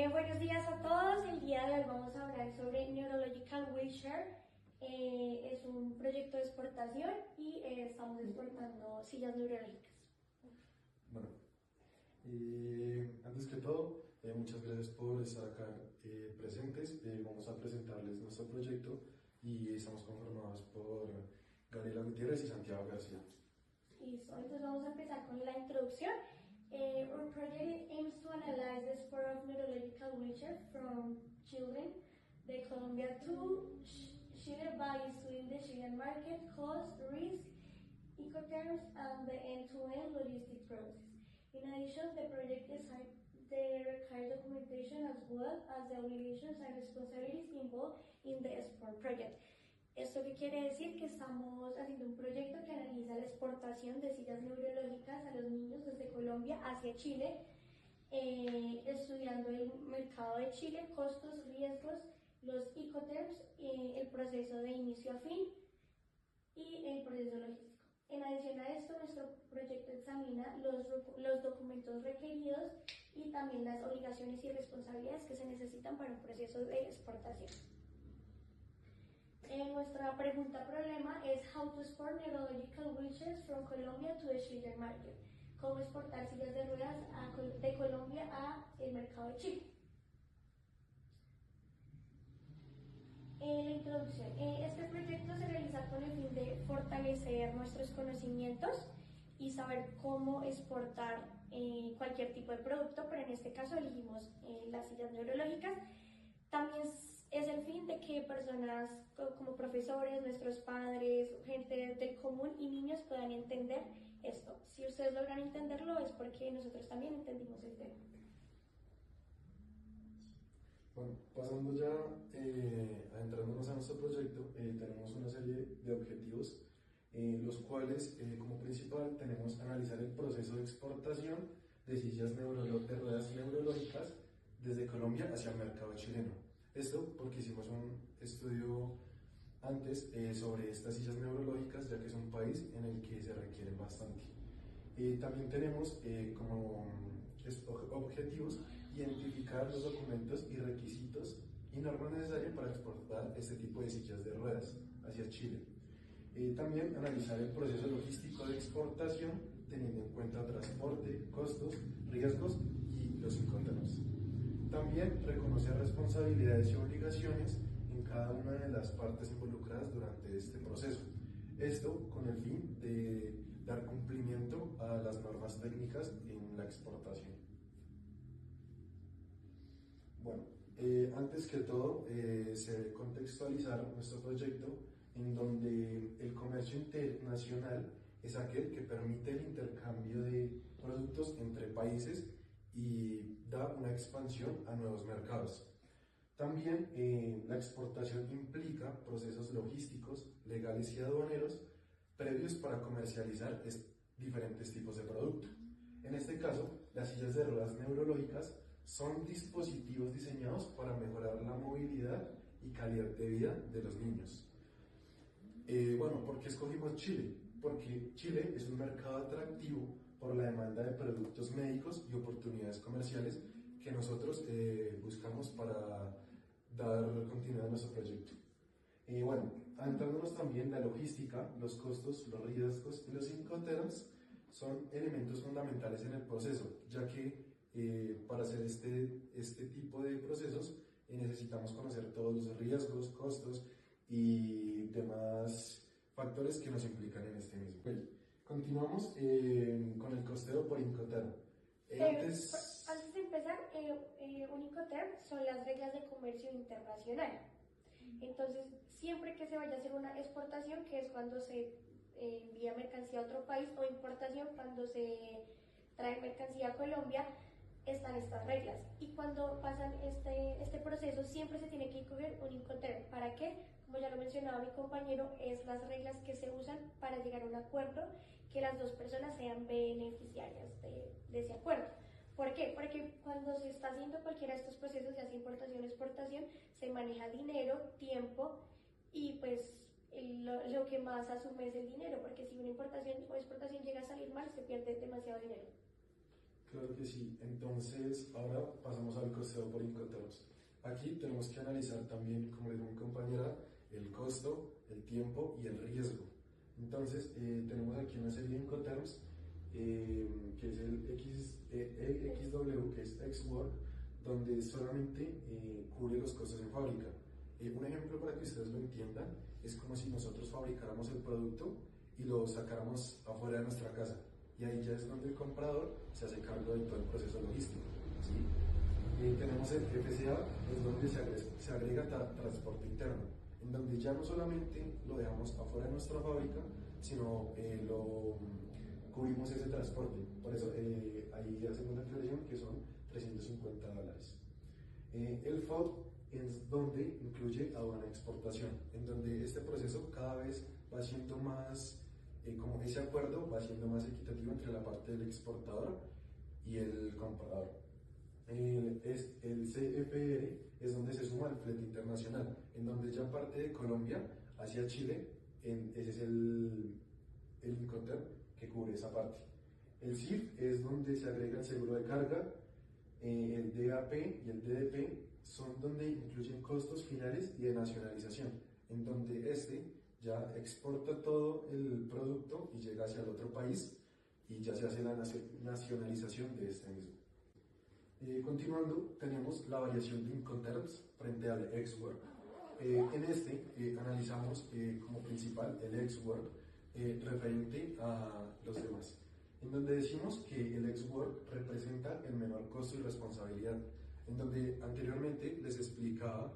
Buenos días a todos. El día de hoy vamos a hablar sobre Neurological Wheelchair. Es un proyecto de exportación y estamos exportando sillas neurológicas. Bueno, antes que todo, muchas gracias por estar acá presentes. Vamos a presentarles nuestro proyecto y estamos conformados por Gabriela Gutiérrez y Santiago García. Listo, entonces vamos a empezar con la introducción. Our project aims to analyze the sport of neurological wheelchair from children, the Colombia to Chile by studying the Chilean market, cost, risk, Incoterms, and the end-to-end logistic process. In addition, the project requires documentation as well as the obligations and responsibilities involved in the export project. ¿Esto qué quiere decir? Que estamos haciendo un proyecto que analiza la exportación de sillas neurológicas a los niños desde Colombia hacia Chile, estudiando el mercado de Chile, costos, riesgos, los Incoterms, el proceso de inicio a fin y el proceso logístico. En adición a esto, nuestro proyecto examina los documentos requeridos y también las obligaciones y responsabilidades que se necesitan para un proceso de exportación. Nuestra pregunta problema es How to export neurological wheelchairs from Colombia to the Chilean market. ¿Cómo exportar sillas de ruedas de Colombia a el mercado de Chile? La introducción. Este proyecto se realiza con el fin de fortalecer nuestros conocimientos y saber cómo exportar cualquier tipo de producto, pero en este caso elegimos las sillas neurológicas. También es el fin de que personas como profesores, nuestros padres, gente del común y niños puedan entender esto. Si ustedes logran entenderlo es porque nosotros también entendimos el tema. Bueno, pasando ya, adentrándonos a nuestro proyecto, tenemos una serie de objetivos, los cuales como principal tenemos analizar el proceso de exportación de sillas de ruedas neurológicas desde Colombia hacia el mercado chileno. Esto porque hicimos un estudio antes sobre estas sillas neurológicas, ya que es un país en el que se requieren bastante. También tenemos como objetivos identificar los documentos y requisitos y normas necesarias para exportar este tipo de sillas de ruedas hacia Chile. También analizar el proceso logístico de exportación teniendo en cuenta transporte, costos, riesgos y los Incoterms. También reconocer responsabilidades y obligaciones en cada una de las partes involucradas durante este proceso. Esto con el fin de dar cumplimiento a las normas técnicas en la exportación. Bueno, antes que todo, se debe contextualizar nuestro proyecto en donde el comercio internacional es aquel que permite el intercambio de productos entre países y da una expansión a nuevos mercados. También la exportación implica procesos logísticos, legales y aduaneros previos para comercializar diferentes tipos de producto. En este caso, las sillas de ruedas neurológicas son dispositivos diseñados para mejorar la movilidad y calidad de vida de los niños. Bueno, ¿por qué escogimos Chile? Porque Chile es un mercado atractivo por la demanda de productos médicos y oportunidades comerciales que nosotros buscamos para dar continuidad a nuestro proyecto. Bueno, adentrándonos también en la logística, los costos, los riesgos y los Incoterms son elementos fundamentales en el proceso, ya que para hacer este tipo de procesos necesitamos conocer todos los riesgos, costos y demás factores que nos implican en este mismo. Bueno, continuamos con el costeo por Incoterm. Antes de empezar, un Incoterm son las reglas de comercio internacional. Entonces, siempre que se vaya a hacer una exportación, que es cuando se envía mercancía a otro país, o importación, cuando se trae mercancía a Colombia, están estas reglas. Y cuando pasan este proceso, siempre se tiene que incluir un Incoterm. ¿Para qué? Como ya lo mencionaba mi compañero, es las reglas que se usan para llegar a un acuerdo, que las dos personas sean beneficiarias de ese acuerdo. ¿Por qué? Porque cuando se está haciendo cualquiera de estos procesos, ya sea importación o exportación, se maneja dinero, tiempo y pues lo que más asume es el dinero, porque si una importación o exportación llega a salir mal, se pierde demasiado dinero. Claro que sí. Entonces, ahora pasamos al costeo por Incoterms. Aquí tenemos que analizar también, como dijo mi compañera, el costo, el tiempo y el riesgo. Entonces, tenemos aquí una serie de Incoterms, que es el XW, que es X-Work, donde solamente cubre los costos en fábrica. Un ejemplo para que ustedes lo entiendan es como si nosotros fabricáramos el producto y lo sacáramos afuera de nuestra casa. Y ahí ya es donde el comprador se hace cargo de todo el proceso logístico, ¿sí? Tenemos el FCA, es donde se agrega transporte interno, en donde ya no solamente lo dejamos afuera de nuestra fábrica, sino lo cubrimos ese transporte. Por eso ahí hacemos la aclaración que son $350. El FOB es donde incluye aduana de exportación, en donde este proceso cada vez va siendo más, como ese acuerdo va siendo más equitativo entre la parte del exportador y el comprador. El CFR es donde se suma el flete internacional, en donde ya parte de Colombia hacia Chile, ese es el Incoterm que cubre esa parte. El CIF es donde se agrega el seguro de carga, el DAP y el DDP son donde incluyen costos finales y de nacionalización, en donde este ya exporta todo el producto y llega hacia el otro país y ya se hace la nacionalización de este mismo. Continuando, tenemos la variación de Incoterms frente al X-Work. En este analizamos como principal el X-Work referente a los demás, en donde decimos que el X-Work representa el menor costo y responsabilidad, en donde anteriormente les explicaba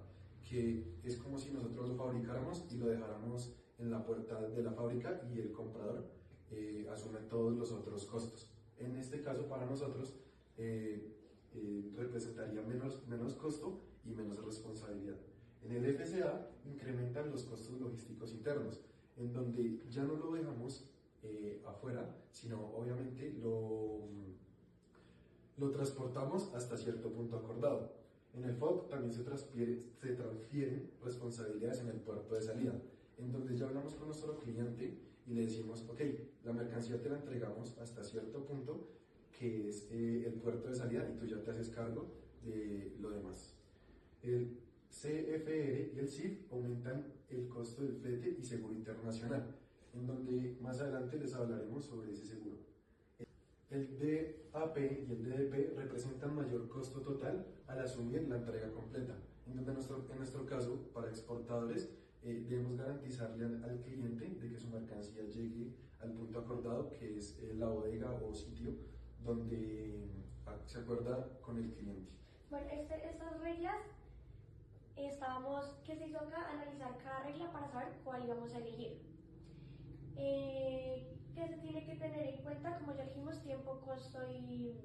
que es como si nosotros lo fabricáramos y lo dejáramos en la puerta de la fábrica y el comprador asume todos los otros costos. En este caso, para nosotros, representaría menos costo y menos responsabilidad. En el FCA incrementan los costos logísticos internos, en donde ya no lo dejamos afuera, sino obviamente lo transportamos hasta cierto punto acordado. En el FOB también se transfieren responsabilidades en el puerto de salida, en donde ya hablamos con nuestro cliente y le decimos, ok, la mercancía te la entregamos hasta cierto punto, que es el puerto de salida, y tú ya te haces cargo de lo demás. El CFR y el CIF aumentan el costo del flete y seguro internacional, en donde más adelante les hablaremos sobre ese seguro. El DAP y el DDP representan mayor costo total al asumir la entrega completa, en donde en nuestro caso, para exportadores, debemos garantizarle al cliente de que su mercancía llegue al punto acordado, que es la bodega o sitio donde se acuerda con el cliente. Bueno, estas reglas ¿qué se hizo acá? Analizar cada regla para saber cuál íbamos a elegir. ¿Qué se tiene que tener en cuenta? Como ya dijimos, tiempo, costo y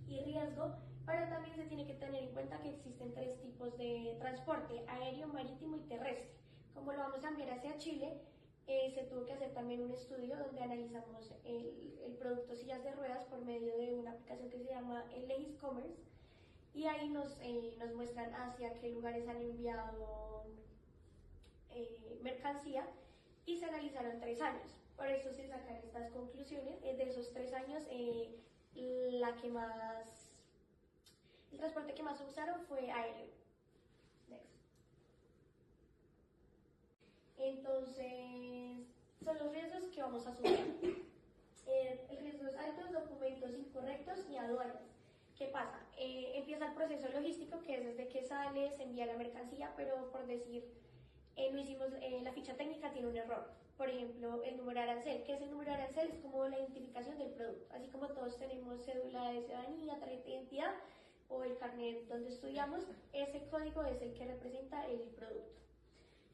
riesgo, pero también se tiene que tener en cuenta que existen tres tipos de transporte: aéreo, marítimo y terrestre. Como lo vamos a enviar hacia Chile, se tuvo que hacer también un estudio donde analizamos el producto sillas de ruedas por medio de una aplicación que se llama Legis Commerce, y ahí nos muestran hacia qué lugares han enviado mercancía, y se analizaron 3 años. Por eso se sacan estas conclusiones. De esos 3 años, el transporte que más usaron fue aéreo. Next. Entonces, son los riesgos que vamos a asumir. El riesgo es altos, documentos incorrectos y aduanas. ¿Qué pasa? Empieza el proceso logístico, que es desde que sale, se envía la mercancía, pero por decir, no hicimos, la ficha técnica tiene un error. Por ejemplo, el número de arancel. ¿Qué es el número de arancel? Es como la identificación del producto. Así como todos tenemos cédula de ciudadanía, tarjeta de identidad o el carnet donde estudiamos, ese código es el que representa el producto.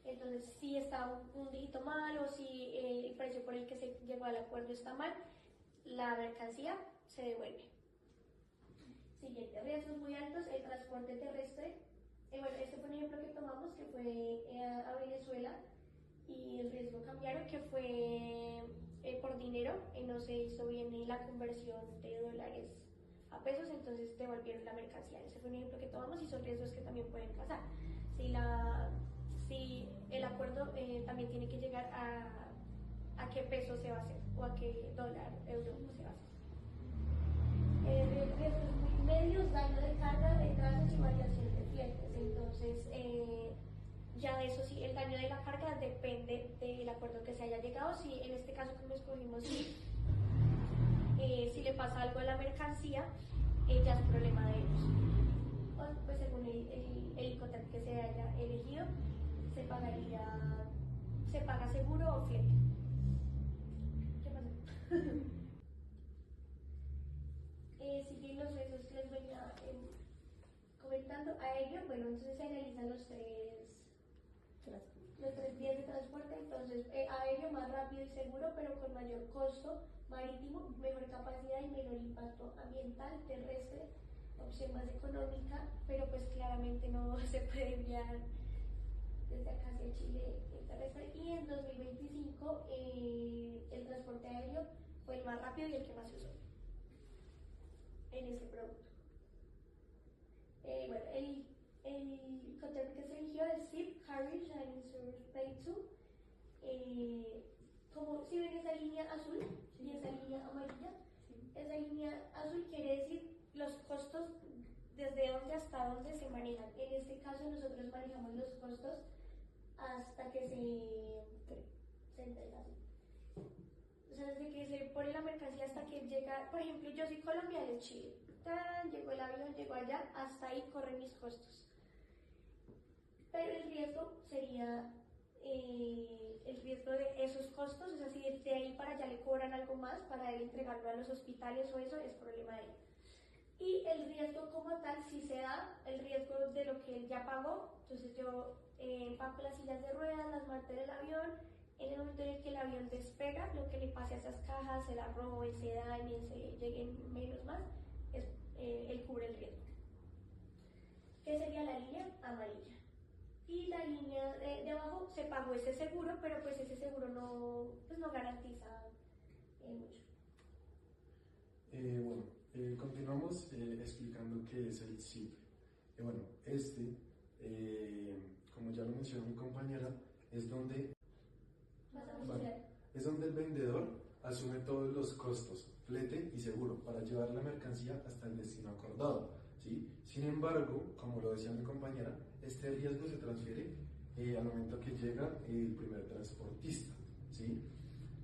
Entonces, si está un dígito mal o si el precio por el que se llegó al acuerdo está mal, la mercancía se devuelve. Siguiente, riesgos muy altos, el transporte terrestre. Bueno, este fue un ejemplo que tomamos, que fue a Venezuela, y el riesgo cambiaron, que fue por dinero, no se hizo bien la conversión de dólares a pesos, entonces devolvieron la mercancía. Ese fue un ejemplo que tomamos y son riesgos que también pueden pasar. Si el acuerdo también tiene que llegar a qué peso se va a hacer o a qué dólar, euro se va a hacer. riesgos muy medios, daño de carga, retrasos y variación de fletes. Entonces, ya de eso sí, el daño de la carga depende del acuerdo que se haya llegado. Si en este caso como escogimos, si le pasa algo a la mercancía, ya es problema de ellos. O, pues según el Icotet que se haya elegido, se paga seguro o flete. ¿Qué pasó? Siguen los riesgos que les venía comentando. Aéreo, bueno, entonces se analizan los tres vías de transporte. Entonces, aéreo más rápido y seguro, pero con mayor costo. Marítimo, mejor capacidad y menor impacto ambiental. Terrestre, opción más económica, pero pues claramente no se puede enviar desde acá hacia Chile en terrestre. Y en 2025 el transporte aéreo fue el más rápido y el que más se usó en este producto. Bueno, el concepto que se eligió es Ship Carriage and Insurance Pay 2. Como si ven esa línea azul y esa línea amarilla, esa línea azul quiere decir los costos desde dónde hasta dónde se manejan. En este caso nosotros manejamos los costos hasta que se entrega. O sea, desde que se pone la mercancía hasta que llega, por ejemplo, yo soy colombiana de Chile, llegó el avión, llegó allá, hasta ahí corren mis costos. Pero el riesgo sería el riesgo de esos costos, o sea, si de ahí para allá le cobran algo más para él entregarlo a los hospitales o eso, es problema de él. Y el riesgo como tal, si se da, el riesgo de lo que él ya pagó, entonces yo empaco las sillas de ruedas, las mato del avión, en el momento en el que el avión despega, lo que le pase a esas cajas, se las roben, se dañen, se lleguen menos más, él cubre el riesgo. ¿Qué sería la línea amarilla? Y la línea de abajo se pagó ese seguro, pero pues ese seguro no garantiza mucho. Bueno, continuamos explicando qué es el SIP. Bueno, como ya lo mencionó mi compañera, es donde el vendedor asume todos los costos, flete y seguro, para llevar la mercancía hasta el destino acordado, ¿sí? Sin embargo, como lo decía mi compañera, este riesgo se transfiere al momento que llega el primer transportista, ¿sí?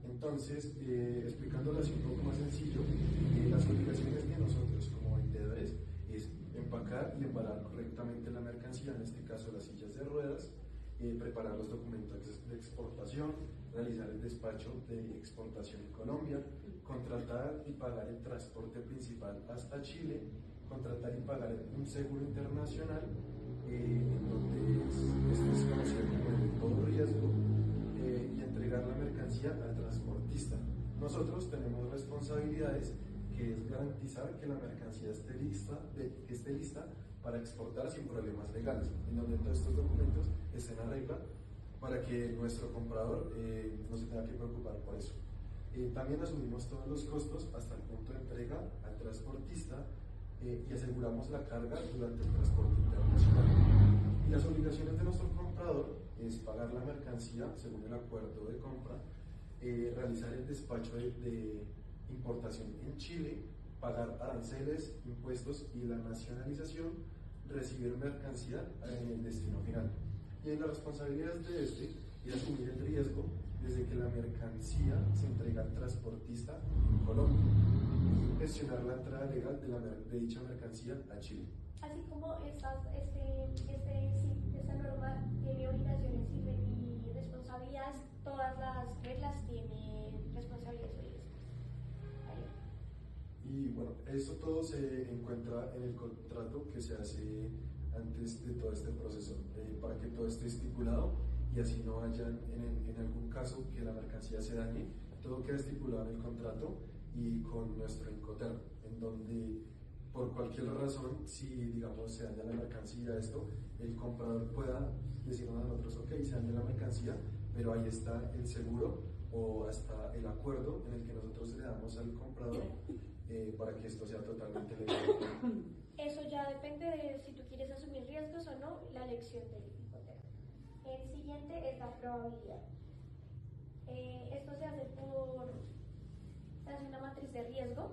Entonces, explicándolo así un poco más sencillo, las obligaciones de nosotros como vendedores es empacar y embalar correctamente la mercancía, en este caso las sillas de ruedas, preparar los documentos de exportación, realizar el despacho de exportación en Colombia, contratar y pagar el transporte principal hasta Chile, contratar y pagar un seguro internacional, en donde esto es conocido como el todo riesgo, y entregar la mercancía al transportista. Nosotros tenemos responsabilidades, que es garantizar que la mercancía esté lista para exportar sin problemas legales, en donde todos estos documentos estén en regla para que nuestro comprador no se tenga que preocupar por eso. También asumimos todos los costos hasta el punto de entrega al transportista y aseguramos la carga durante el transporte internacional. Y las obligaciones de nuestro comprador es pagar la mercancía según el acuerdo de compra, realizar el despacho de importación en Chile, pagar aranceles, impuestos y la nacionalización, recibir mercancía en el destino final. Y en las responsabilidades de es asumir el riesgo desde que la mercancía se entrega al transportista en Colombia y gestionar la entrada legal de dicha mercancía a Chile. Así como esta norma tiene obligaciones y responsabilidades, todas las reglas tienen responsabilidades. Y bueno, eso todo se encuentra en el contrato que se hace antes de todo este proceso, para que todo esté estipulado y así no haya en algún caso que la mercancía se dañe. Todo queda estipulado en el contrato y con nuestro Incoterm, en donde por cualquier razón, si digamos se daña la mercancía, el comprador pueda decirnos a nosotros, ok, se daña la mercancía, pero ahí está el seguro o hasta el acuerdo en el que nosotros le damos al comprador para que esto sea totalmente legal. Eso ya depende de si tú quieres asumir riesgos o no, la elección del Incoterm. El siguiente es la probabilidad. Esto se hace una matriz de riesgo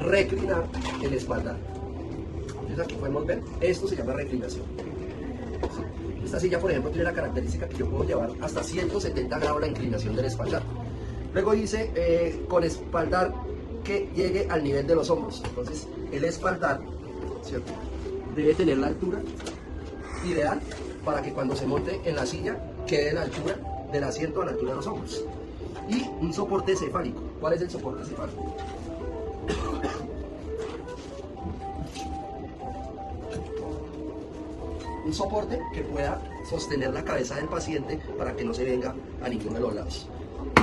reclinar el espaldar. Entonces aquí podemos ver, esto se llama reclinación. ¿Sí? Esta silla, por ejemplo, tiene la característica que yo puedo llevar hasta 170 grados la inclinación del espaldar. Luego dice con espaldar que llegue al nivel de los hombros. Entonces el espaldar, ¿cierto?, debe tener la altura ideal para que cuando se monte en la silla quede a la altura del asiento, a la altura de los hombros. Y un soporte cefálico. ¿Cuál es el soporte cefálico? Un soporte que pueda sostener la cabeza del paciente para que no se venga a ninguno de los lados.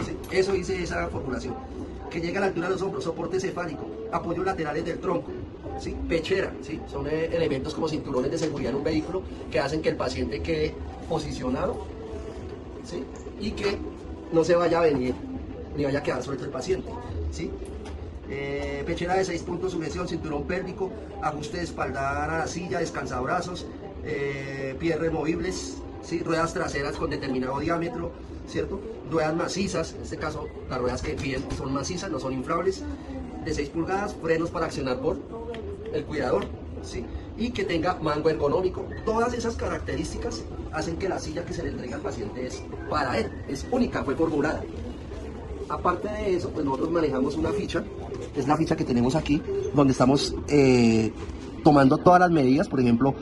¿Sí? Eso dice esa formulación. Que llegue a la altura de los hombros, soporte cefálico, apoyos laterales del tronco, ¿sí? Pechera, ¿sí? Son elementos como cinturones de seguridad en un vehículo que hacen que el paciente quede posicionado, ¿sí? Y que no se vaya a venir ni vaya a quedar suelto el paciente, ¿sí? Pechera de 6 puntos, sujeción, cinturón pélvico, ajuste de espaldar a la silla, descansabrazos, pies removibles, ¿sí? Ruedas traseras con determinado diámetro, ¿cierto? Ruedas macizas, en este caso las ruedas que piden son macizas, no son inflables, de 6 pulgadas, frenos para accionar por el cuidador, ¿sí? Y que tenga mango ergonómico. Todas esas características hacen que la silla que se le entrega al paciente es para él, es única, fue formulada. Aparte de eso, pues nosotros manejamos una ficha, es la ficha que tenemos aquí, donde estamos tomando todas las medidas, por ejemplo,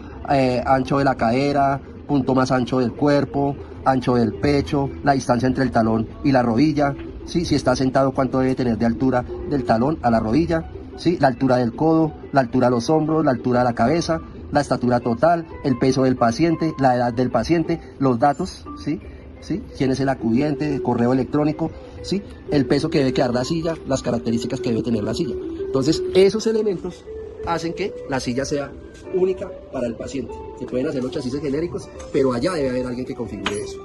ancho de la cadera, punto más ancho del cuerpo, ancho del pecho, la distancia entre el talón y la rodilla, ¿sí? Si está sentado, cuánto debe tener de altura del talón a la rodilla, ¿sí? La altura del codo, la altura de los hombros, la altura de la cabeza, la estatura total, el peso del paciente, la edad del paciente, los datos, ¿sí? ¿Sí? Quién es el acudiente, el correo electrónico, ¿sí? El peso que debe quedar la silla, las características que debe tener la silla. Entonces, esos elementos hacen que la silla sea única para el paciente. Se pueden hacer los chasis genéricos, pero allá debe haber alguien que configure eso.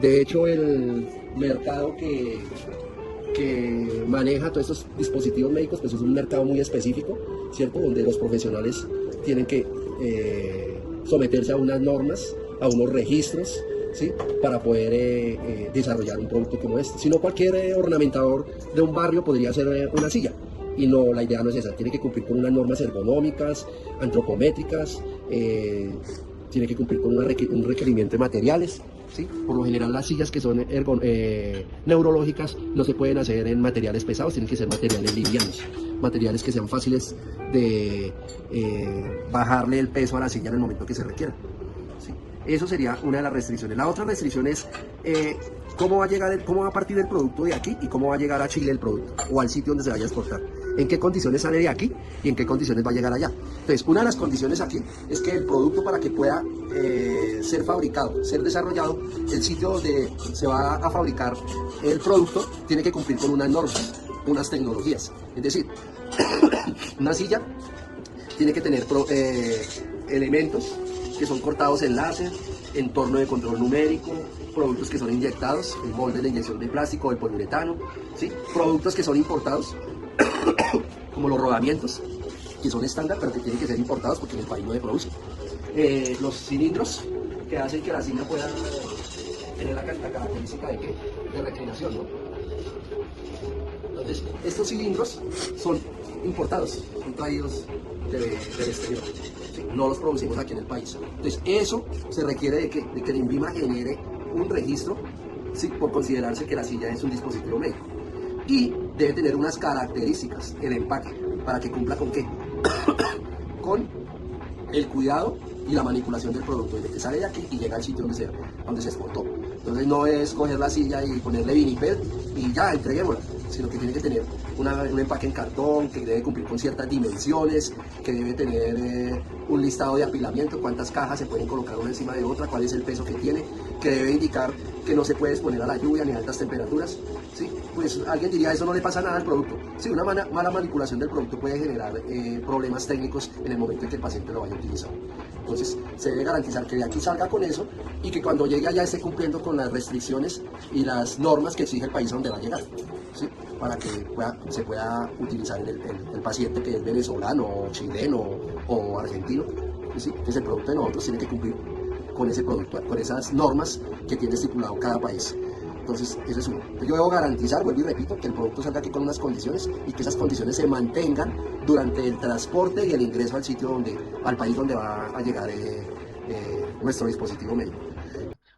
De hecho, el mercado que maneja todos estos dispositivos médicos, pues es un mercado muy específico, ¿cierto? Donde los profesionales tienen que someterse a unas normas, a unos registros, ¿sí? Para poder desarrollar un producto como este. Si no, cualquier ornamentador de un barrio podría hacer una silla. Y no, la idea no es esa, tiene que cumplir con unas normas ergonómicas, antropométricas, tiene que cumplir con un requerimiento de materiales, ¿sí? Por lo general las sillas que son neurológicas no se pueden hacer en materiales pesados, tienen que ser materiales livianos, materiales que sean fáciles de bajarle el peso a la silla en el momento que se requiera, ¿sí? Eso sería una de las restricciones. La otra restricción es cómo va a partir el producto de aquí y cómo va a llegar a Chile el producto o al sitio donde se vaya a exportar. En qué condiciones sale de aquí y en qué condiciones va a llegar allá. Entonces, una de las condiciones aquí es que el producto, para que pueda ser fabricado, ser desarrollado, el sitio donde se va a fabricar el producto tiene que cumplir con unas normas, unas tecnologías. Es decir, una silla tiene que tener elementos que son cortados en láser, entorno de control numérico, productos que son inyectados, el molde de inyección de plástico o de poliuretano, ¿sí? Productos que son importados, como los rodamientos, que son estándar, pero que tienen que ser importados porque en el país no se produce. Los cilindros que hacen que la silla pueda tener la característica de reclinación, ¿no? Entonces, estos cilindros son importados, son traídos del exterior, ¿sí? No los producimos aquí en el país. Entonces, eso se requiere de que el INVIMA genere un registro, ¿sí? Por considerarse que la silla es un dispositivo médico. Y debe tener unas características, el empaque, para que cumpla con ¿qué? Con el cuidado y la manipulación del producto, desde que sale de aquí y llega al sitio donde se exportó. Entonces no es coger la silla y ponerle vinipel y ya, entreguémosla, sino que tiene que tener un empaque en cartón, que debe cumplir con ciertas dimensiones, que debe tener un listado de apilamiento, cuántas cajas se pueden colocar una encima de otra, cuál es el peso que tiene, que debe indicar que no se puede exponer a la lluvia ni a altas temperaturas, ¿sí? Pues alguien diría, eso no le pasa nada al producto. Sí, una mala manipulación del producto puede generar problemas técnicos en el momento en que el paciente lo vaya a utilizar. Entonces, se debe garantizar que de aquí salga con eso y que cuando llegue allá esté cumpliendo con las restricciones y las normas que exige el país a donde va a llegar, ¿sí? Para que se pueda utilizar el paciente que es venezolano, o chileno o argentino, ¿sí? Entonces, el producto de nosotros tiene que cumplir con ese producto, con esas normas que tiene estipulado cada país. Entonces, Entonces, eso es uno. Entonces, yo debo garantizar, vuelvo y repito, que el producto salga aquí con unas condiciones y que esas condiciones se mantengan durante el transporte y el ingreso al sitio al país donde va a llegar nuestro dispositivo médico.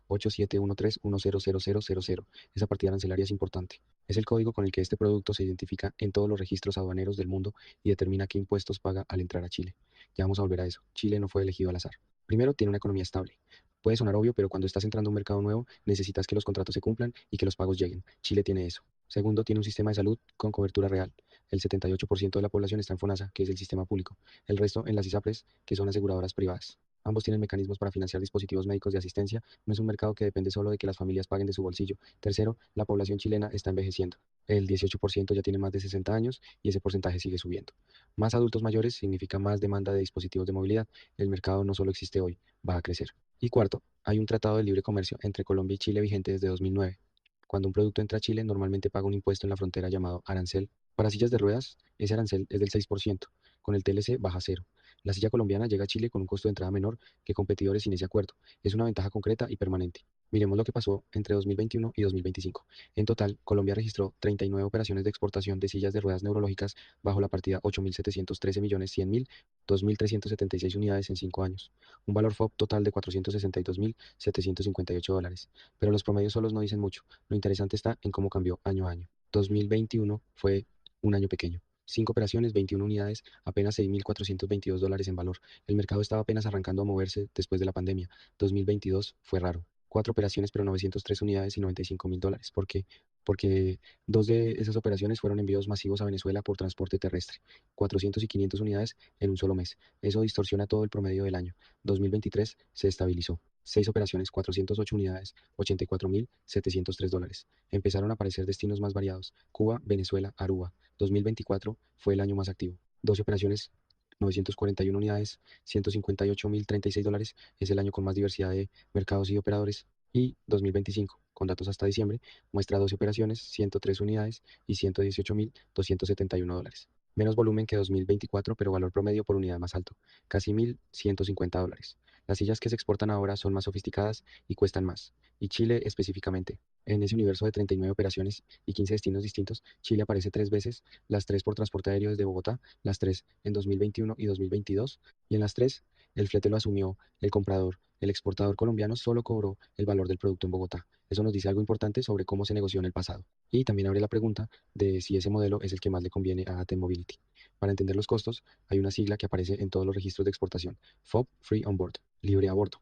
8713100000. Esa partida arancelaria es importante. Es el código con el que este producto se identifica en todos los registros aduaneros del mundo y determina qué impuestos paga al entrar a Chile. Ya vamos a volver a eso. Chile no fue elegido al azar. Primero, tiene una economía estable. Puede sonar obvio, pero cuando estás entrando a un mercado nuevo, necesitas que los contratos se cumplan y que los pagos lleguen. Chile tiene eso. Segundo, tiene un sistema de salud con cobertura real. El 78% de la población está en FONASA, que es el sistema público. El resto en las ISAPRES, que son aseguradoras privadas. Ambos tienen mecanismos para financiar dispositivos médicos de asistencia. No es un mercado que depende solo de que las familias paguen de su bolsillo. Tercero, la población chilena está envejeciendo. El 18% ya tiene más de 60 años y ese porcentaje sigue subiendo. Más adultos mayores significa más demanda de dispositivos de movilidad. El mercado no solo existe hoy, va a crecer. Y cuarto, hay un tratado de libre comercio entre Colombia y Chile vigente desde 2009. Cuando un producto entra a Chile, normalmente paga un impuesto en la frontera llamado arancel. Para sillas de ruedas, ese arancel es del 6%. Con el TLC baja a cero. La silla colombiana llega a Chile con un costo de entrada menor que competidores sin ese acuerdo. Es una ventaja concreta y permanente. Miremos lo que pasó entre 2021 y 2025. En total, Colombia registró 39 operaciones de exportación de sillas de ruedas neurológicas bajo la partida 8.713.100.000, 2.376 unidades en 5 años. Un valor FOB total de $462.758. Pero los promedios solos no dicen mucho. Lo interesante está en cómo cambió año a año. 2021 fue un año pequeño. 5 operaciones, 21 unidades, apenas $6.422 en valor. El mercado estaba apenas arrancando a moverse después de la pandemia. 2022 fue raro. 4 operaciones, pero 903 unidades y $95.000. ¿Por qué? Porque 2 de esas operaciones fueron envíos masivos a Venezuela por transporte terrestre. 400 y 500 unidades en un solo mes. Eso distorsiona todo el promedio del año. 2023 se estabilizó. 6 operaciones, 408 unidades, $84.703. Empezaron a aparecer destinos más variados. Cuba, Venezuela, Aruba. 2024 fue el año más activo. 12 operaciones, 941 unidades, $158.036. Es el año con más diversidad de mercados y operadores. Y 2025, con datos hasta diciembre, muestra 12 operaciones, 103 unidades y $118.271. Menos volumen que 2024, pero valor promedio por unidad más alto, casi $1.150. Las sillas que se exportan ahora son más sofisticadas y cuestan más. Y Chile específicamente. En ese universo de 39 operaciones y 15 destinos distintos, Chile aparece 3 veces, las 3 por transporte aéreo desde Bogotá, las 3 en 2021 y 2022, y en las 3 el flete lo asumió el comprador. El exportador colombiano solo cobró el valor del producto en Bogotá. Eso nos dice algo importante sobre cómo se negoció en el pasado. Y también abre la pregunta de si ese modelo es el que más le conviene a ATEM Mobility. Para entender los costos, hay una sigla que aparece en todos los registros de exportación: FOB, Free On Board, libre a bordo.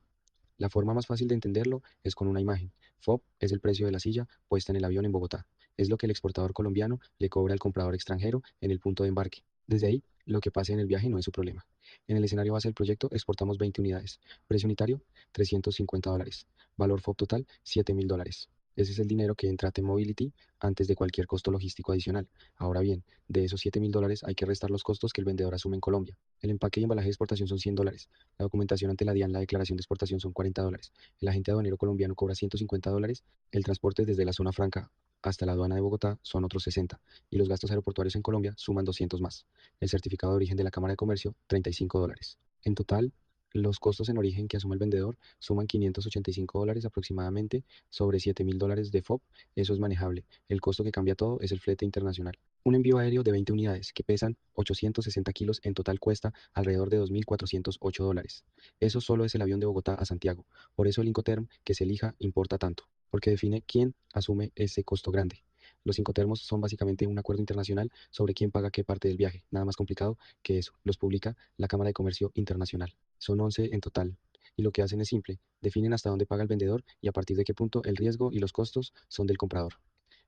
La forma más fácil de entenderlo es con una imagen. FOB es el precio de la silla puesta en el avión en Bogotá. Es lo que el exportador colombiano le cobra al comprador extranjero en el punto de embarque. Desde ahí, lo que pase en el viaje no es su problema. En el escenario base del proyecto exportamos 20 unidades. Precio unitario, $350. Valor FOB total, $7.000. Ese es el dinero que entra a T-Mobility antes de cualquier costo logístico adicional. Ahora bien, de esos $7.000 hay que restar los costos que el vendedor asume en Colombia. El empaque y embalaje de exportación son $100. La documentación ante la DIAN, la declaración de exportación, son $40. El agente aduanero colombiano cobra $150. El transporte desde la zona franca hasta la aduana de Bogotá son otros 60. Y los gastos aeroportuarios en Colombia suman 200 más. El certificado de origen de la Cámara de Comercio, $35. En total, los costos en origen que asume el vendedor suman $585 aproximadamente sobre $7.000 de FOB. Eso es manejable. El costo que cambia todo es el flete internacional. Un envío aéreo de 20 unidades que pesan 860 kilos en total cuesta alrededor de $2.408. Eso solo es el avión de Bogotá a Santiago. Por eso el Incoterm que se elija importa tanto, porque define quién asume ese costo grande. Los Incotermos son básicamente un acuerdo internacional sobre quién paga qué parte del viaje. Nada más complicado que eso. Los publica la Cámara de Comercio Internacional. Son 11 en total. Y lo que hacen es simple. Definen hasta dónde paga el vendedor y a partir de qué punto el riesgo y los costos son del comprador.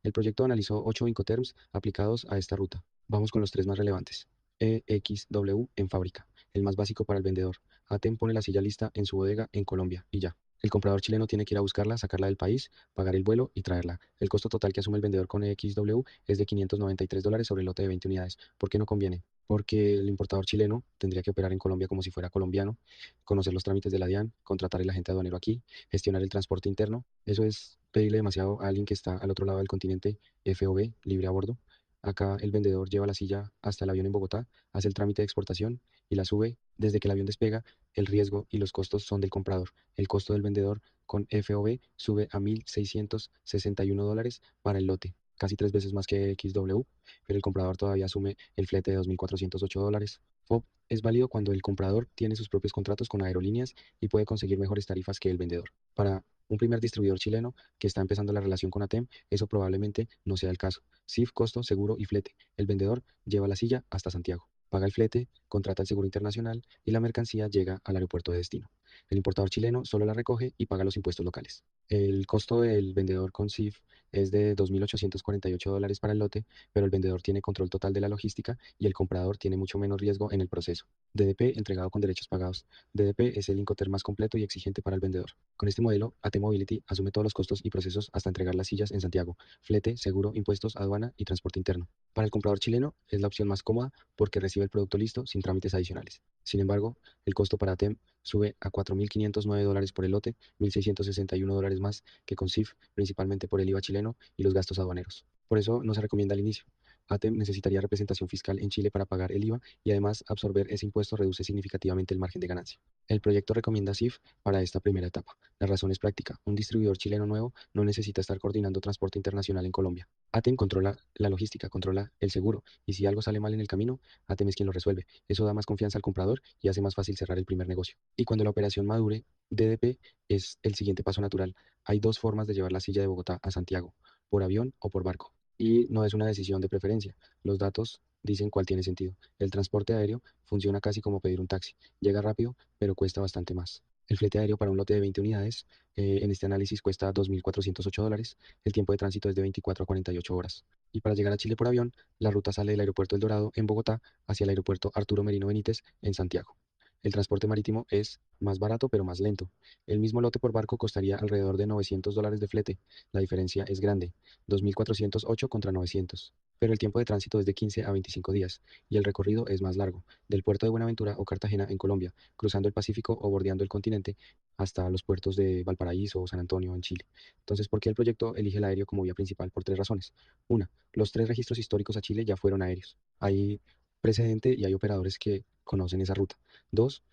El proyecto analizó 8 Incoterms aplicados a esta ruta. Vamos con los 3 más relevantes. EXW en fábrica, el más básico para el vendedor. ATEM pone la silla lista en su bodega en Colombia y ya. El comprador chileno tiene que ir a buscarla, sacarla del país, pagar el vuelo y traerla. El costo total que asume el vendedor con EXW es de $593 sobre el lote de 20 unidades. ¿Por qué no conviene? Porque el importador chileno tendría que operar en Colombia como si fuera colombiano, conocer los trámites de la DIAN, contratar el agente aduanero aquí, gestionar el transporte interno. Eso es pedirle demasiado a alguien que está al otro lado del continente, FOB, libre a bordo. Acá el vendedor lleva la silla hasta el avión en Bogotá, hace el trámite de exportación y la sube desde que el avión despega, el riesgo y los costos son del comprador. El costo del vendedor con FOB sube a $1.661 para el lote, casi 3 veces más que XW, pero el comprador todavía asume el flete de $2.408. FOB es válido cuando el comprador tiene sus propios contratos con aerolíneas y puede conseguir mejores tarifas que el vendedor. Para un primer distribuidor chileno que está empezando la relación con ATEM, eso probablemente no sea el caso. CIF, costo, seguro y flete. El vendedor lleva la silla hasta Santiago, paga el flete, contrata el seguro internacional y la mercancía llega al aeropuerto de destino. El importador chileno solo la recoge y paga los impuestos locales. El costo del vendedor con CIF es de $2.848 para el lote, pero el vendedor tiene control total de la logística y el comprador tiene mucho menos riesgo en el proceso. DDP entregado con derechos pagados. DDP es el Incoterm más completo y exigente para el vendedor. Con este modelo, AT Mobility asume todos los costos y procesos hasta entregar las sillas en Santiago: flete, seguro, impuestos, aduana y transporte interno. Para el comprador chileno es la opción más cómoda porque recibe el producto listo sin trámites adicionales. Sin embargo, el costo para ATEM sube a $4.509 por el lote, $1.661 más que con CIF, principalmente por el IVA chileno y los gastos aduaneros. Por eso no se recomienda al inicio. ATEM necesitaría representación fiscal en Chile para pagar el IVA y además absorber ese impuesto reduce significativamente el margen de ganancia. El proyecto recomienda CIF para esta primera etapa. La razón es práctica. Un distribuidor chileno nuevo no necesita estar coordinando transporte internacional en Colombia. ATEM controla la logística, controla el seguro y si algo sale mal en el camino, ATEM es quien lo resuelve. Eso da más confianza al comprador y hace más fácil cerrar el primer negocio. Y cuando la operación madure, DDP es el siguiente paso natural. Hay dos formas de llevar la silla de Bogotá a Santiago: por avión o por barco. Y no es una decisión de preferencia. Los datos dicen cuál tiene sentido. El transporte aéreo funciona casi como pedir un taxi. Llega rápido, pero cuesta bastante más. El flete aéreo para un lote de 20 unidades, en este análisis cuesta $2.408. El tiempo de tránsito es de 24 a 48 horas. Y para llegar a Chile por avión, la ruta sale del aeropuerto El Dorado en Bogotá hacia el aeropuerto Arturo Merino Benítez en Santiago. El transporte marítimo es más barato pero más lento. El mismo lote por barco costaría alrededor de $900 de flete. La diferencia es grande, 2.408 contra 900. Pero el tiempo de tránsito es de 15 a 25 días y el recorrido es más largo, del puerto de Buenaventura o Cartagena en Colombia, cruzando el Pacífico o bordeando el continente hasta los puertos de Valparaíso o San Antonio en Chile. Entonces, ¿por qué el proyecto elige el aéreo como vía principal? Por tres razones. Una, los tres registros históricos a Chile ya fueron aéreos. Hay precedente y hay operadores que conocen esa ruta. Dos,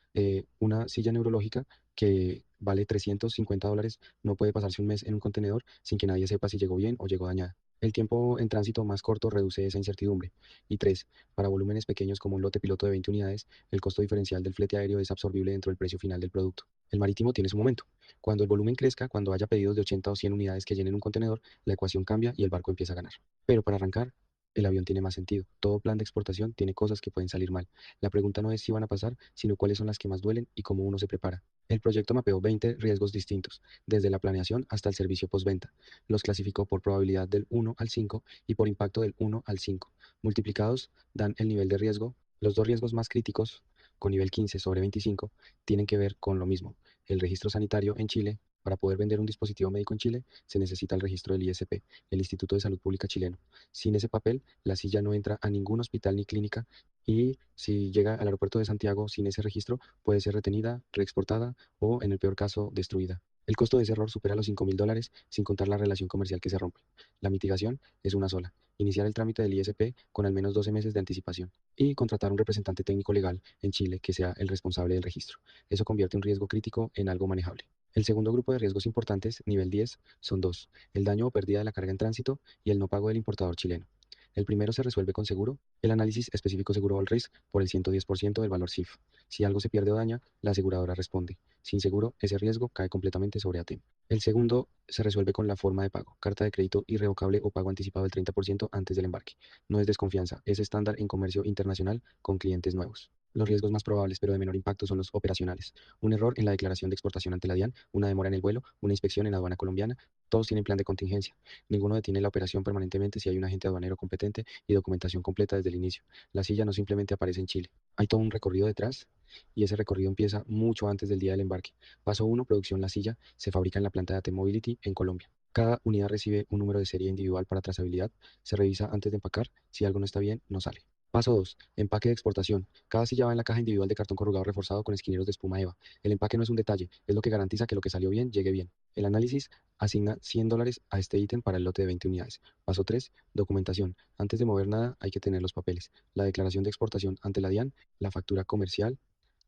una silla neurológica que vale $350 no puede pasarse un mes en un contenedor sin que nadie sepa si llegó bien o llegó dañada. El tiempo en tránsito más corto reduce esa incertidumbre. Y tres, para volúmenes pequeños como un lote piloto de 20 unidades, el costo diferencial del flete aéreo es absorbible dentro del precio final del producto. El marítimo tiene su momento. Cuando el volumen crezca, cuando haya pedidos de 80 o 100 unidades que llenen un contenedor, la ecuación cambia y el barco empieza a ganar. Pero para arrancar, el avión tiene más sentido. Todo plan de exportación tiene cosas que pueden salir mal. La pregunta no es si van a pasar, sino cuáles son las que más duelen y cómo uno se prepara. El proyecto mapeó 20 riesgos distintos, desde la planeación hasta el servicio postventa. Los clasificó por probabilidad del 1 al 5 y por impacto del 1 al 5. Multiplicados dan el nivel de riesgo. Los dos riesgos más críticos, con nivel 15 sobre 25, tienen que ver con lo mismo: el registro sanitario en Chile. Para poder vender un dispositivo médico en Chile, se necesita el registro del ISP, el Instituto de Salud Pública chileno. Sin ese papel, la silla no entra a ningún hospital ni clínica y si llega al aeropuerto de Santiago sin ese registro, puede ser retenida, reexportada o, en el peor caso, destruida. El costo de ese error supera los $5.000 sin contar la relación comercial que se rompe. La mitigación es una sola: iniciar el trámite del ISP con al menos 12 meses de anticipación y contratar un representante técnico legal en Chile que sea el responsable del registro. Eso convierte un riesgo crítico en algo manejable. El segundo grupo de riesgos importantes, nivel 10, son dos: el daño o pérdida de la carga en tránsito y el no pago del importador chileno. El primero se resuelve con seguro, el análisis específico seguro all risk por el 110% del valor CIF. Si algo se pierde o daña, la aseguradora responde. Sin seguro, ese riesgo cae completamente sobre ATEM. El segundo se resuelve con la forma de pago: carta de crédito irrevocable o pago anticipado del 30% antes del embarque. No es desconfianza, es estándar en comercio internacional con clientes nuevos. Los riesgos más probables, pero de menor impacto, son los operacionales: un error en la declaración de exportación ante la DIAN, una demora en el vuelo, una inspección en aduana colombiana. Todos tienen plan de contingencia. Ninguno detiene la operación permanentemente si hay un agente aduanero competente y documentación completa desde el inicio. La silla no simplemente aparece en Chile. Hay todo un recorrido detrás y ese recorrido empieza mucho antes del día del embarque. Paso 1, producción: la silla se fabrica en la planta de AT Mobility en Colombia. Cada unidad recibe un número de serie individual para trazabilidad. Se revisa antes de empacar. Si algo no está bien, no sale. Paso 2. Empaque de exportación. Cada silla va en la caja individual de cartón corrugado reforzado con esquineros de espuma EVA. El empaque no es un detalle, es lo que garantiza que lo que salió bien llegue bien. El análisis asigna $100 a este ítem para el lote de 20 unidades. Paso 3. Documentación. Antes de mover nada hay que tener los papeles. La declaración de exportación ante la DIAN, la factura comercial,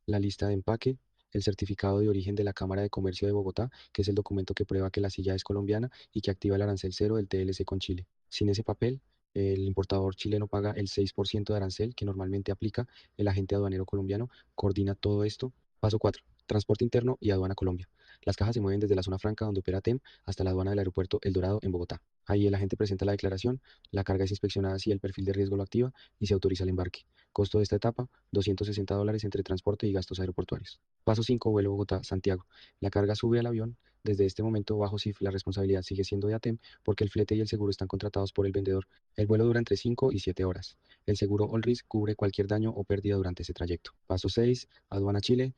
la lista de empaque, el certificado de origen de la Cámara de Comercio de Bogotá, que es el documento que prueba que la silla es colombiana y que activa el arancel cero del TLC con Chile. Sin ese papel, el importador chileno paga el 6% de arancel que normalmente aplica el agente aduanero colombiano. Coordina todo esto. Paso 4. Transporte interno y aduana Colombia. Las cajas se mueven desde la zona franca donde opera TEM hasta la aduana del aeropuerto El Dorado en Bogotá. Ahí el agente presenta la declaración, la carga es inspeccionada si el perfil de riesgo lo activa y se autoriza el embarque. Costo de esta etapa, $260 entre transporte y gastos aeroportuarios. Paso 5, vuelo Bogotá-Santiago. La carga sube al avión. Desde este momento, bajo CIF, la responsabilidad sigue siendo de ATEM porque el flete y el seguro están contratados por el vendedor. El vuelo dura entre 5 y 7 horas. El seguro All Risk cubre cualquier daño o pérdida durante ese trayecto. Paso 6, aduana Chile.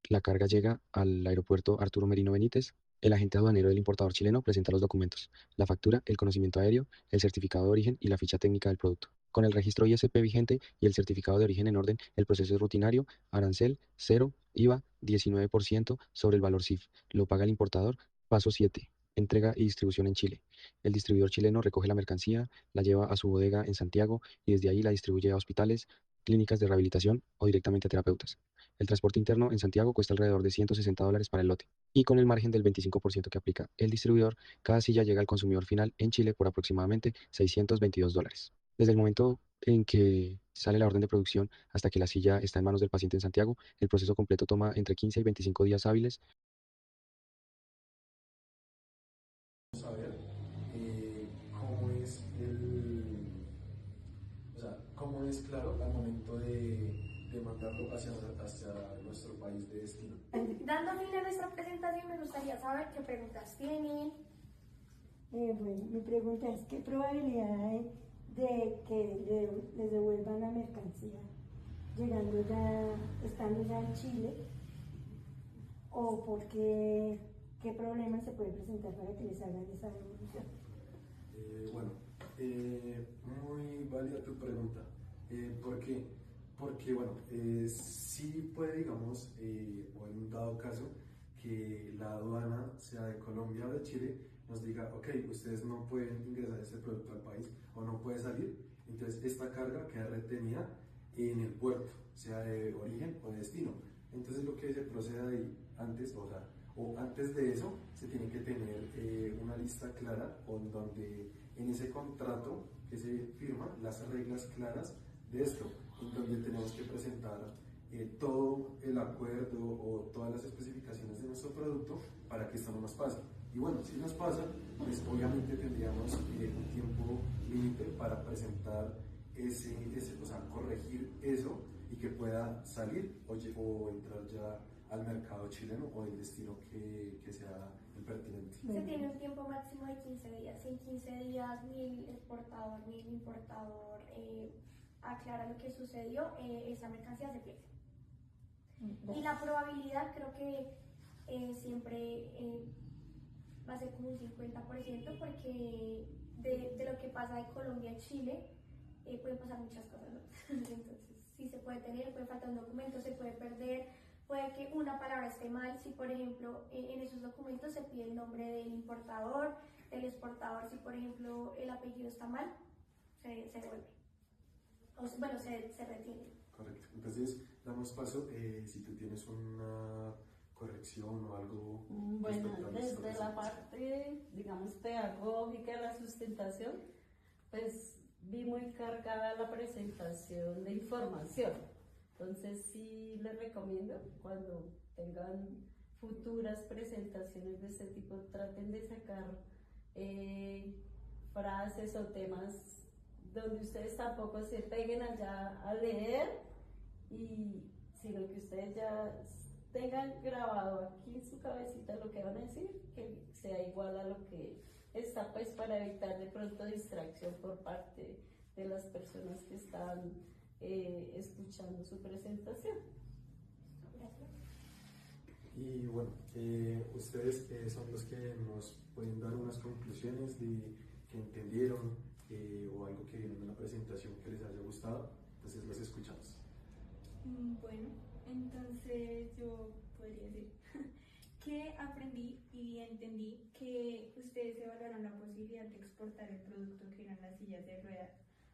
La carga llega al aeropuerto Arturo Merino Benítez. El agente aduanero del importador chileno presenta los documentos, la factura, el conocimiento aéreo, el certificado de origen y la ficha técnica del producto. Con el registro ISP vigente y el certificado de origen en orden, el proceso es rutinario, arancel, cero, IVA, 19% sobre el valor CIF. Lo paga el importador. Paso 7. Entrega y distribución en Chile. El distribuidor chileno recoge la mercancía, la lleva a su bodega en Santiago y desde ahí la distribuye a hospitales, clínicas de rehabilitación o directamente a terapeutas. El transporte interno en Santiago cuesta alrededor de $160 para el lote. Y con el margen del 25% que aplica el distribuidor, cada silla llega al consumidor final en Chile por aproximadamente $622. Desde el momento en que sale la orden de producción hasta que la silla está en manos del paciente en Santiago, el proceso completo toma entre 15 y 25 días hábiles. Saber cómo es o sea, cómo es claro al momento de mandarlo hacia nuestro país de destino. Dando fin a nuestra presentación, me gustaría saber qué preguntas tienen. Bueno, mi pregunta es, ¿qué probabilidad hay de que les devuelvan la mercancía llegando ya, estando ya en Chile? ¿O qué problemas se puede presentar para que les hagan esa devolución? Bueno, muy válida tu pregunta. ¿Por qué? Porque, bueno, sí puede, digamos, o en un dado caso, que la aduana, sea de Colombia o de Chile, nos diga, ok, ustedes no pueden ingresar este producto al país o no puede salir, entonces esta carga queda retenida en el puerto, sea de origen o de destino. Entonces lo que se procede ahí antes, o sea, o antes de eso, se tiene que tener una lista clara donde en ese contrato que se firma, las reglas claras de esto, en donde tenemos que presentar todo el acuerdo o todas las especificaciones de nuestro producto para que esto no nos pase. Y bueno, si nos pasa, pues obviamente tendríamos un tiempo límite para presentar o sea, corregir eso y que pueda salir o entrar ya al mercado chileno o el destino que sea el pertinente. Se tiene un tiempo máximo de 15 días. Si en 15 días ni el exportador ni el importador aclara lo que sucedió, esa mercancía se pierde. Y la probabilidad creo que siempre va a ser como un 50% porque de lo que pasa de Colombia a Chile pueden pasar muchas cosas, ¿no? Entonces sí se puede tener, puede faltar un documento, se puede perder, puede que una palabra esté mal, si por ejemplo en esos documentos se pide el nombre del importador, del exportador, si por ejemplo el apellido está mal, se devuelve, bueno, se retiene. Correcto, entonces damos paso si tú tienes una corrección o algo. Bueno, desde la parte, digamos, pedagógica de la sustentación, pues vi muy cargada la presentación de información. Entonces sí les recomiendo cuando tengan futuras presentaciones de este tipo, traten de sacar frases o temas donde ustedes tampoco se peguen allá a leer, sino que ustedes ya tengan grabado aquí en su cabecita lo que van a decir, que sea igual a lo que está, pues para evitar de pronto distracción por parte de las personas que están escuchando su presentación. Y bueno, ustedes son los que nos pueden dar unas conclusiones de que entendieron o algo que vieron en la presentación que les haya gustado. Entonces los escuchamos. Bueno, entonces yo podría decir que aprendí y entendí que ustedes evaluaron la posibilidad de exportar el producto que eran las sillas de ruedas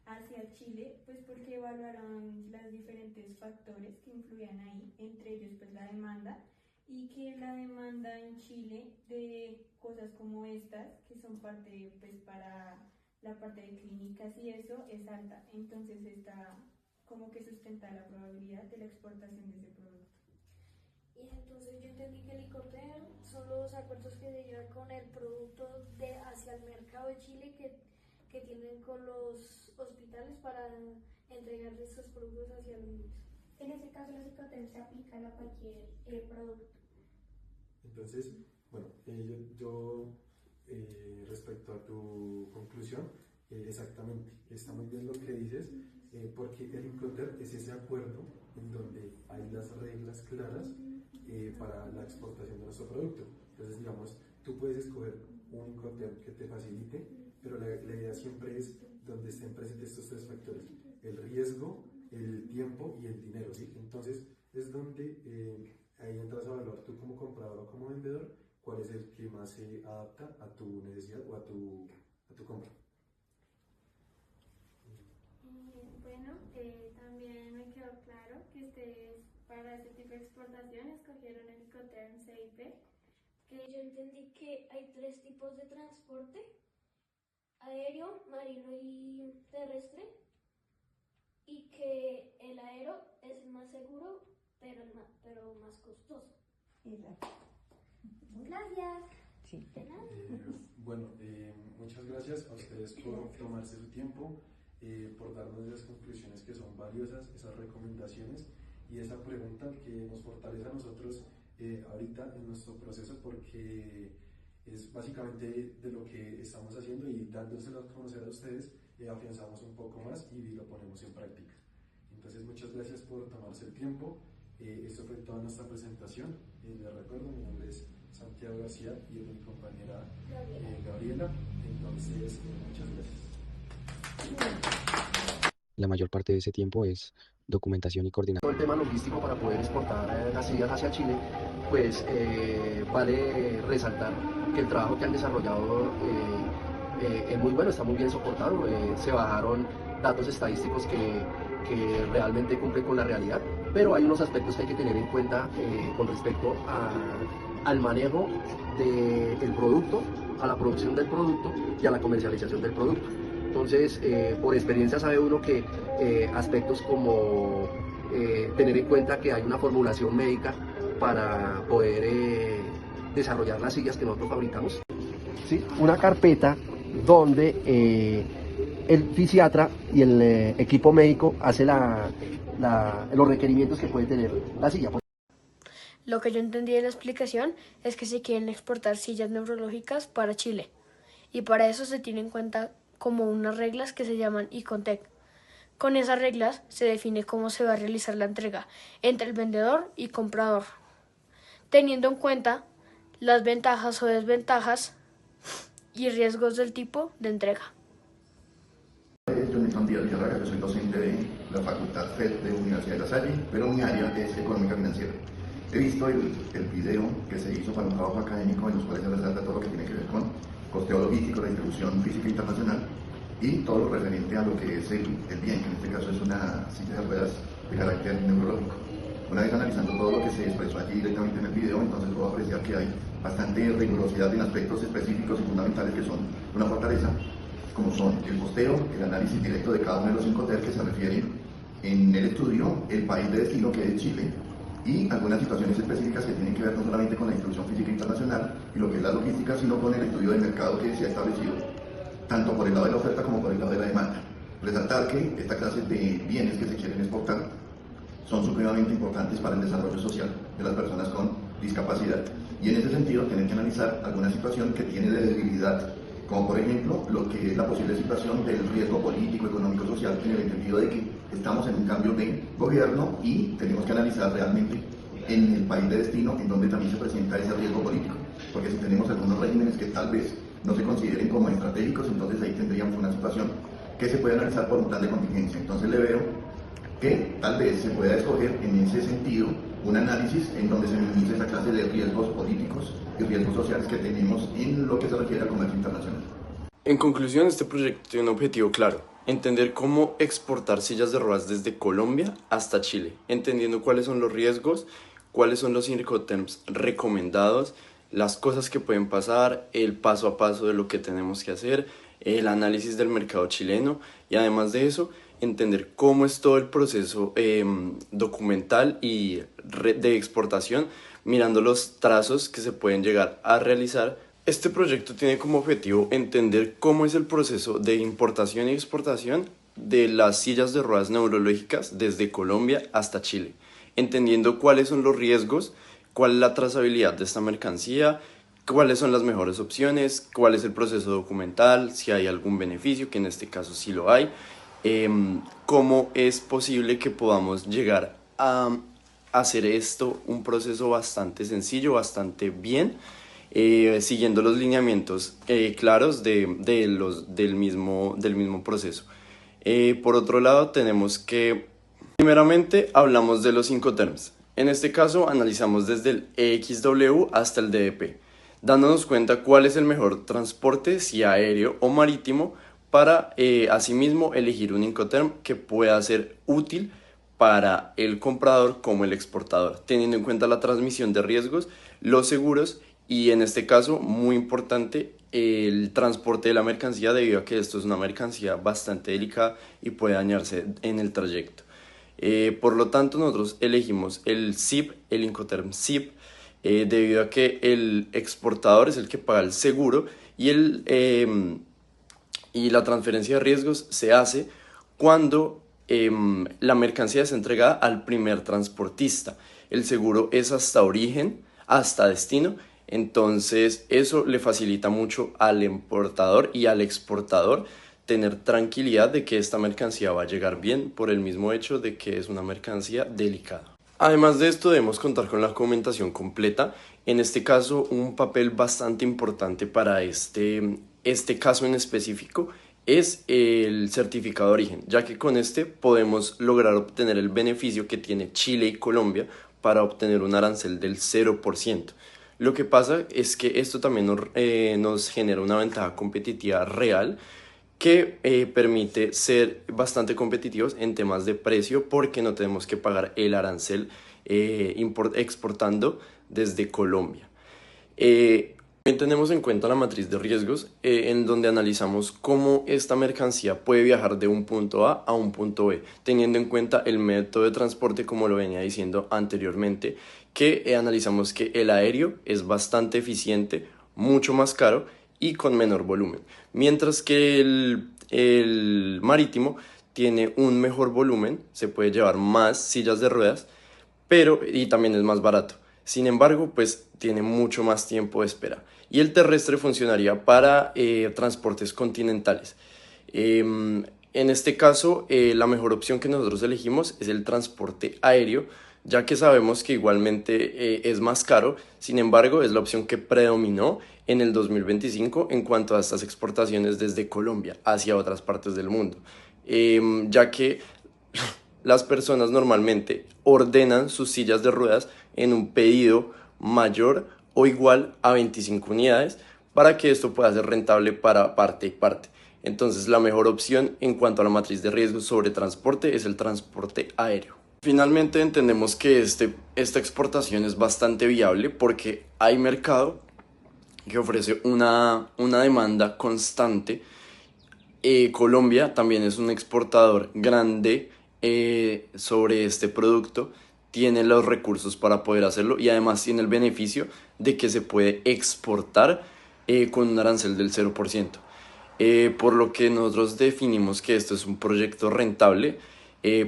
hacia Chile, pues porque evaluaron los diferentes factores que influían ahí, entre ellos pues la demanda, y que la demanda en Chile de cosas como estas, que son parte pues para la parte de clínicas y eso, es alta, entonces está como que sustenta la probabilidad de la exportación de ese producto. Y entonces yo entendí que el Icoterm son los acuerdos que se llevan con el producto hacia el mercado de Chile que tienen con los hospitales para entregar estos productos hacia los niños. En este caso los Icoterm se aplican a cualquier producto. Entonces, bueno, respecto a tu conclusión, exactamente, está muy bien lo que dices, porque el Incoterm es ese acuerdo en donde hay las reglas claras para la exportación de nuestro producto. Entonces, digamos, tú puedes escoger un Incoterm que te facilite, pero la idea siempre es donde estén presentes estos tres factores: el riesgo, el tiempo y el dinero, ¿sí? Entonces, es donde ahí entras a evaluar tú como comprador o como vendedor cuál es el que más se adapta a tu necesidad o a tu compra. Bueno, también me quedó claro que ustedes para este tipo de exportación escogieron el Icoterm CIP. Que yo entendí que hay tres tipos de transporte: aéreo, marino y terrestre, y que el aéreo es el más seguro, pero más costoso. Exacto. Gracias. Sí. Bueno, muchas gracias a ustedes por tomarse su tiempo, por darnos esas conclusiones que son valiosas, esas recomendaciones y esa pregunta que nos fortalece a nosotros ahorita en nuestro proceso, porque es básicamente de lo que estamos haciendo, y dándoselo a conocer a ustedes afianzamos un poco más y lo ponemos en práctica. Entonces, muchas gracias por tomarse el tiempo. Esto fue toda nuestra presentación. Les recuerdo, mi nombre es Santiago García y mi compañera Gabriela. Entonces, muchas gracias. La mayor parte de ese tiempo es documentación y coordinación. Todo el tema logístico para poder exportar las sillas hacia Chile, pues vale resaltar que el trabajo que han desarrollado es muy bueno, está muy bien soportado. Se bajaron datos estadísticos que realmente cumplen con la realidad, pero hay unos aspectos que hay que tener en cuenta con respecto al manejo del producto, a la producción del producto y a la comercialización del producto. Entonces, por experiencia sabe uno que aspectos como tener en cuenta que hay una formulación médica para poder desarrollar las sillas que nosotros fabricamos. ¿Sí? Una carpeta donde el fisiatra y el equipo médico hace los requerimientos que puede tener la silla. Lo que yo entendí de la explicación es que se quieren exportar sillas neurológicas para Chile, y para eso se tiene en cuenta como unas reglas que se llaman Icontec. Con esas reglas se define cómo se va a realizar la entrega entre el vendedor y comprador, teniendo en cuenta las ventajas o desventajas y riesgos del tipo de entrega. Yo me llamo Díaz Villarraga, yo soy docente de la Facultad FED de Universidad de La Salle, pero mi área es económica financiera. He visto el video que se hizo para un trabajo académico en los cuales se resalta todo lo que tiene que ver con costeo logístico, la distribución física internacional y todo lo referente a lo que es el bien, que en este caso es una silla de ruedas de carácter neurológico. Una vez analizando todo lo que se expresó allí directamente en el video, entonces puedo apreciar que hay bastante rigurosidad en aspectos específicos y fundamentales que son una fortaleza, como son el costeo, el análisis directo de cada uno de los Incoterm que se refieren en el estudio, el país de destino que es Chile, y algunas situaciones específicas que tienen que ver no solamente con la distribución física internacional y lo que es la logística, sino con el estudio del mercado que se ha establecido, tanto por el lado de la oferta como por el lado de la demanda. Resaltar que esta clase de bienes que se quieren exportar son supremamente importantes para el desarrollo social de las personas con discapacidad, y en ese sentido tienen que analizar alguna situación que tiene de debilidad, como por ejemplo lo que es la posible situación del riesgo político, económico, social, en el entendido de que estamos en un cambio de gobierno y tenemos que analizar realmente en el país de destino en donde también se presenta ese riesgo político, porque si tenemos algunos regímenes que tal vez no se consideren como estratégicos, entonces ahí tendríamos una situación que se puede analizar por un plan de contingencia. Entonces le veo que tal vez se pueda escoger en ese sentido un análisis en donde se minimice esa clase de riesgos políticos y riesgos sociales que tenemos en lo que se refiere al comercio internacional. En conclusión, este proyecto tiene un objetivo claro: entender cómo exportar sillas de ruedas desde Colombia hasta Chile, entendiendo cuáles son los riesgos, cuáles son los Incoterms recomendados, las cosas que pueden pasar, el paso a paso de lo que tenemos que hacer, el análisis del mercado chileno y además de eso, entender cómo es todo el proceso documental y de exportación, mirando los trazos que se pueden llegar a realizar. Este proyecto tiene como objetivo entender cómo es el proceso de importación y exportación de las sillas de ruedas neurológicas desde Colombia hasta Chile, entendiendo cuáles son los riesgos, cuál es la trazabilidad de esta mercancía, cuáles son las mejores opciones, cuál es el proceso documental, si hay algún beneficio, que en este caso sí lo hay, cómo es posible que podamos llegar a hacer esto un proceso bastante sencillo, bastante bien, siguiendo los lineamientos claros del mismo proceso. Por otro lado, tenemos que, primeramente, hablamos de los Incoterms. En este caso, analizamos desde el EXW hasta el DDP, dándonos cuenta cuál es el mejor transporte, si aéreo o marítimo, para asimismo elegir un Incoterm que pueda ser útil para el comprador como el exportador, teniendo en cuenta la transmisión de riesgos, los seguros y en este caso, muy importante, el transporte de la mercancía, debido a que esto es una mercancía bastante delicada y puede dañarse en el trayecto. Por lo tanto, nosotros elegimos el SIP, el Incoterm SIP, debido a que el exportador es el que paga el seguro y la transferencia de riesgos se hace cuando la mercancía es entregada al primer transportista. El seguro es hasta origen, hasta destino, entonces eso le facilita mucho al importador y al exportador tener tranquilidad de que esta mercancía va a llegar bien por el mismo hecho de que es una mercancía delicada. Además de esto, debemos contar con la documentación completa. En este caso, un papel bastante importante para este caso en específico es el certificado de origen, ya que con este podemos lograr obtener el beneficio que tiene Chile y Colombia para obtener un arancel del 0%. Lo que pasa es que esto también nos genera una ventaja competitiva real que permite ser bastante competitivos en temas de precio, porque no tenemos que pagar el arancel exportando desde Colombia. También tenemos en cuenta la matriz de riesgos, en donde analizamos cómo esta mercancía puede viajar de un punto A a un punto B, teniendo en cuenta el método de transporte, como lo venía diciendo anteriormente, que analizamos que el aéreo es bastante eficiente, mucho más caro y con menor volumen, mientras que el marítimo tiene un mejor volumen, se puede llevar más sillas de ruedas, y también es más barato. Sin embargo, pues tiene mucho más tiempo de espera. Y el terrestre funcionaría para transportes continentales. En este caso, la mejor opción que nosotros elegimos es el transporte aéreo, ya que sabemos que igualmente es más caro. Sin embargo, es la opción que predominó en el 2025 en cuanto a estas exportaciones desde Colombia hacia otras partes del mundo, ya que las personas normalmente ordenan sus sillas de ruedas en un pedido mayor o igual a 25 unidades para que esto pueda ser rentable para parte y parte. Entonces, la mejor opción en cuanto a la matriz de riesgos sobre transporte es el transporte aéreo. Finalmente, entendemos que esta exportación es bastante viable porque hay mercado que ofrece una demanda constante. Colombia también es un exportador grande sobre este producto, tiene los recursos para poder hacerlo y además tiene el beneficio de que se puede exportar con un arancel del 0%. Por lo que nosotros definimos que esto es un proyecto rentable,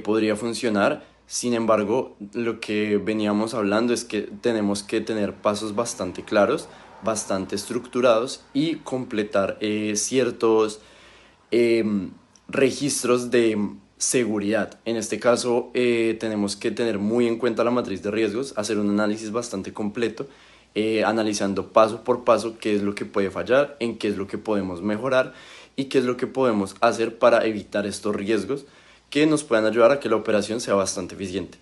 podría funcionar. Sin embargo, lo que veníamos hablando es que tenemos que tener pasos bastante claros, bastante estructurados y completar ciertos registros de seguridad. En este caso, tenemos que tener muy en cuenta la matriz de riesgos, hacer un análisis bastante completo, analizando paso por paso qué es lo que puede fallar, en qué es lo que podemos mejorar y qué es lo que podemos hacer para evitar estos riesgos que nos puedan ayudar a que la operación sea bastante eficiente.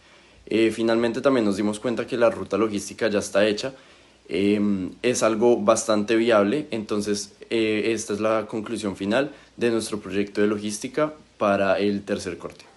Finalmente también nos dimos cuenta que la ruta logística ya está hecha, es algo bastante viable, entonces esta es la conclusión final de nuestro proyecto de logística para el tercer corte.